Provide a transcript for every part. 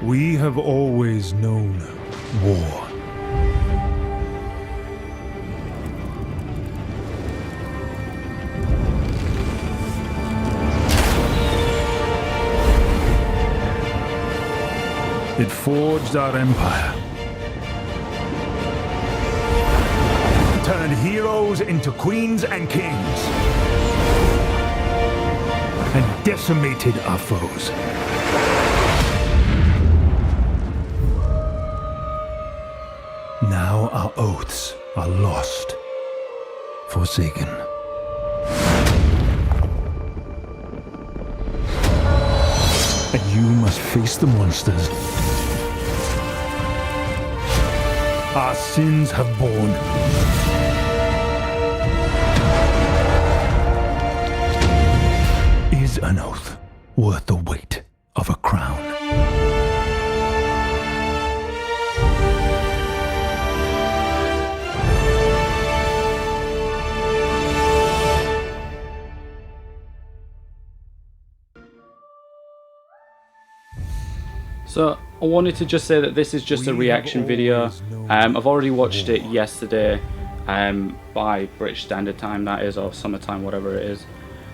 We have always known war. It forged our empire. Turned heroes into queens and kings. And decimated our foes. Now our oaths are lost, forsaken. And you must face the monsters our sins have borne. Is an oath worth the weight of a crown? So I wanted to just say that this is just a reaction video. I've already watched it yesterday by British Standard Time, that is, or summertime, whatever it is.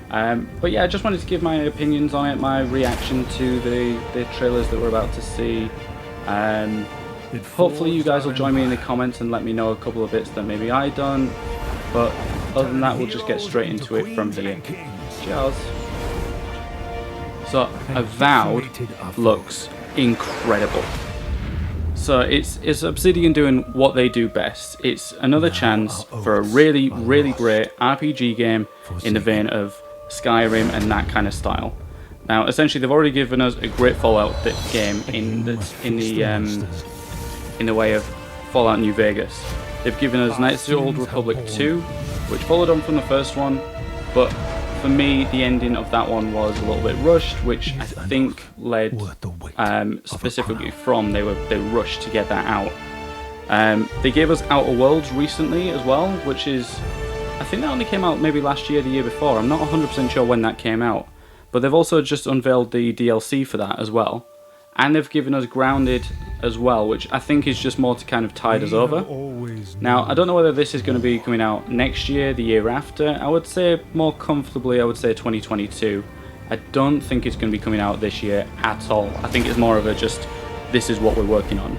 But yeah, I just wanted to give my opinions on it, my reaction to the trailers that we're about to see. Hopefully you guys will join me in the comments and let me know a couple of bits that maybe I don't. But other than that, we'll just get straight into it from here. Cheers. So Avowed looks incredible. So it's Obsidian doing what they do best. It's another chance for a really great RPG game in the vein of Skyrim and that kind of style. Now essentially they've already given us a great Fallout game in the way of Fallout New Vegas. They've given us Knights of the Old Republic 2, which followed on from the first one, but for me, the ending of that one was a little bit rushed, which I think led specifically from they rushed to get that out. They gave us Outer Worlds recently as well, which is, I think that only came out maybe last year, the year before. I'm not 100% sure when that came out, but they've also just unveiled the DLC for that as well. And they've given us Grounded as well, which I think is just more to kind of tide us over. Now, I don't know whether this is going to be coming out next year, the year after. I would say more comfortably, I would say 2022. I don't think it's going to be coming out this year at all. I think it's more of a just, this is what we're working on.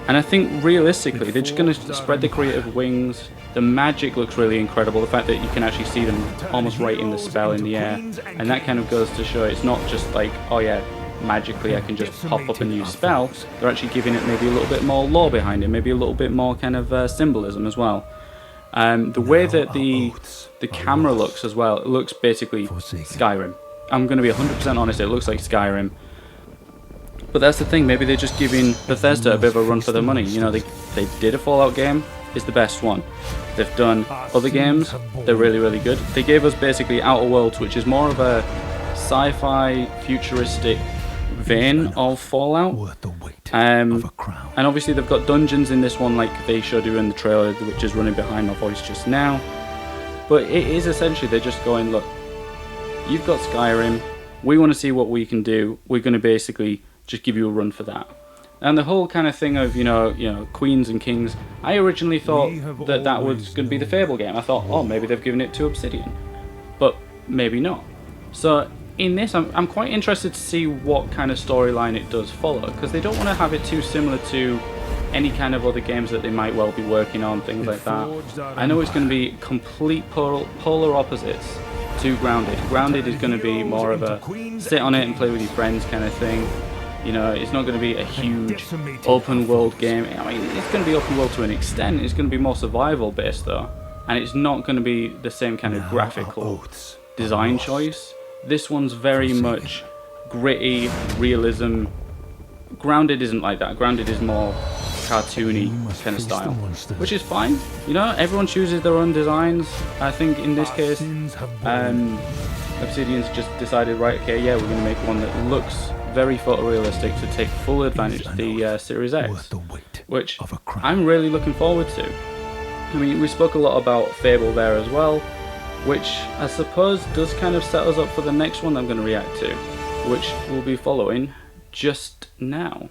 And I think realistically, they're just going to spread the creative wings. The magic looks really incredible. The fact that you can actually see them almost right in the spell in the air. And that kind of goes to show it's not just like, oh yeah, magically I can just pop up a new spell. They're actually giving it maybe a little bit more lore behind it, maybe a little bit more kind of symbolism as well. The way that the camera looks as well, it looks basically Skyrim. I'm going to be 100% honest, it looks like Skyrim. But that's the thing, maybe they're just giving Bethesda a bit of a run for their money. You know, they did a Fallout game, it's the best one. They've done other games, they're really good. They gave us basically Outer Worlds, which is more of a sci-fi, futuristic vein of Fallout. And obviously they've got dungeons in this one like they showed you in the trailer, which is running behind my voice just now. But it is essentially, they're just going, look, you've got Skyrim, we want to see what we can do, we're going to basically just give you a run for that. And the whole kind of thing of, you know, queens and kings, I originally thought that was going to be the Fable game. I thought, oh, maybe they've given it to Obsidian. But maybe not. So in this, I'm quite interested to see what kind of storyline it does follow, because they don't want to have it too similar to any kind of other games that they might well be working on, things like that. I know it's going to be complete polar opposites to Grounded. Grounded is going to be more of a sit on it and play with your friends kind of thing. You know, it's not going to be a huge open world game. I mean, it's going to be open world to an extent. It's going to be more survival based though, and it's not going to be the same kind of graphical design choice. This one's very much gritty realism. Grounded isn't like that. Grounded is more cartoony kind of style, which is fine. You know, everyone chooses their own designs. I think in this case, Obsidian's just decided, right, okay, yeah, we're going to make one that looks very photorealistic to take full advantage of the Series X, which I'm really looking forward to. I mean, we spoke a lot about Fable there as well, which I suppose does kind of set us up for the next one I'm going to react to, which we'll be following just now.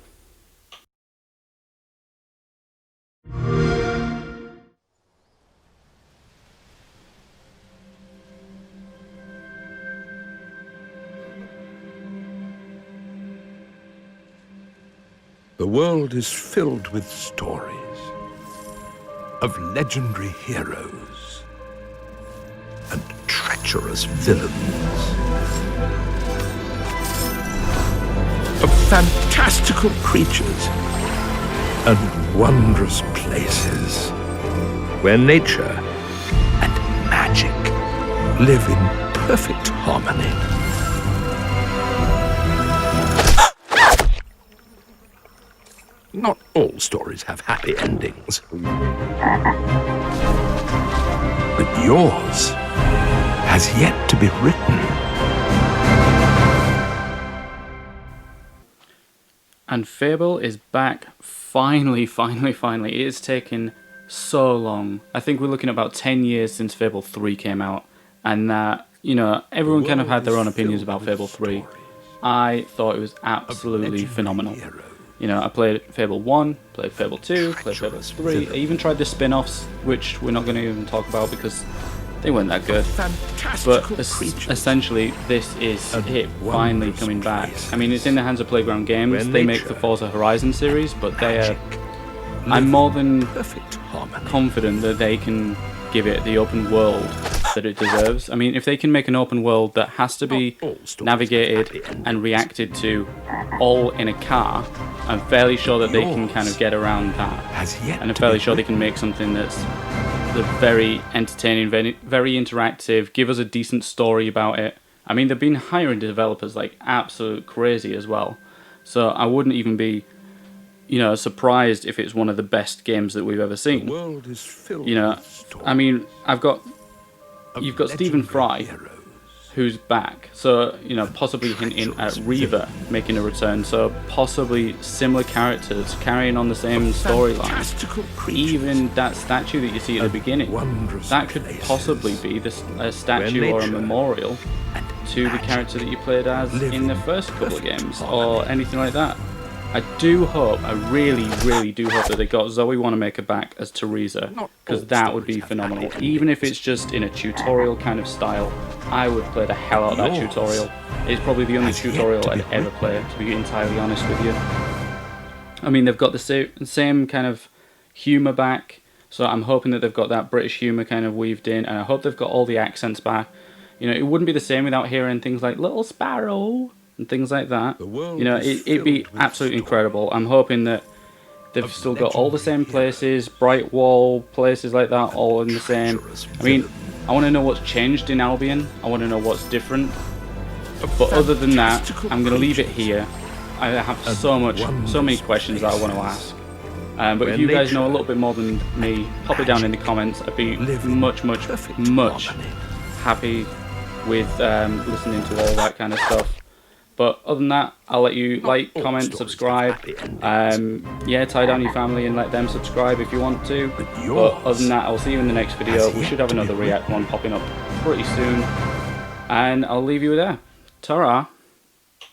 The world is filled with stories of legendary heroes and treacherous villains, of fantastical creatures and wondrous places where nature and magic live in perfect harmony. Not all stories have happy endings. But yours has yet to be written. And Fable is back, finally. It has taken so long. I think we're looking at about 10 years since Fable 3 came out. And that, you know, everyone kind of had their own opinions about Fable 3. I thought it was absolutely phenomenal. You know, I played Fable 1, played Fable 2, played Fable 3, I even tried the spin-offs, which we're not going to even talk about because they weren't that good. But essentially, this is it finally coming back. I mean, it's in the hands of Playground Games. They make the Forza Horizon series, but they are... I'm more than confident that they can give it the open world that it deserves. I mean, if they can make an open world that has to be navigated and reacted to all in a car, I'm fairly sure that they can kind of get around that. And I'm fairly sure they can make something that's very entertaining, very interactive, give us a decent story about it. I mean, they've been hiring developers like absolute crazy as well. So I wouldn't even be, you know, surprised if it's one of the best games that we've ever seen. You know, I mean, you've got Stephen Fry, who's back, so, you know, possibly hinting at Reva making a return, so possibly similar characters carrying on the same storyline. Even that statue that you see at the beginning, that could possibly be a statue or a memorial to the character that you played as in the first couple of games, or anything like that. I do hope, I really do hope that they got Zoe Wanamaker back as Teresa, because that would be phenomenal. Even if it's just in a tutorial kind of style, I would play the hell out of that tutorial. It's probably the only tutorial I'd ever play, to be entirely honest with you. I mean, they've got the same kind of humour back, so I'm hoping that they've got that British humour kind of weaved in, and I hope they've got all the accents back. You know, it wouldn't be the same without hearing things like Little Sparrow and things like that. You know, it'd be absolutely incredible. I'm hoping that they've still got all the same places, bright wall, places like that, all in the same. I mean, I want to know what's changed in Albion. I want to know what's different. But other than that, I'm going to leave it here. I have so many questions that I want to ask. But if you guys know a little bit more than me, pop it down in the comments. I'd be much happy with listening to all that kind of stuff. But other than that, I'll let you like, comment, subscribe. Yeah, tie down your family and let them subscribe if you want to. But other than that, I'll see you in the next video. We should have another React one popping up pretty soon. And I'll leave you there. Ta-ra!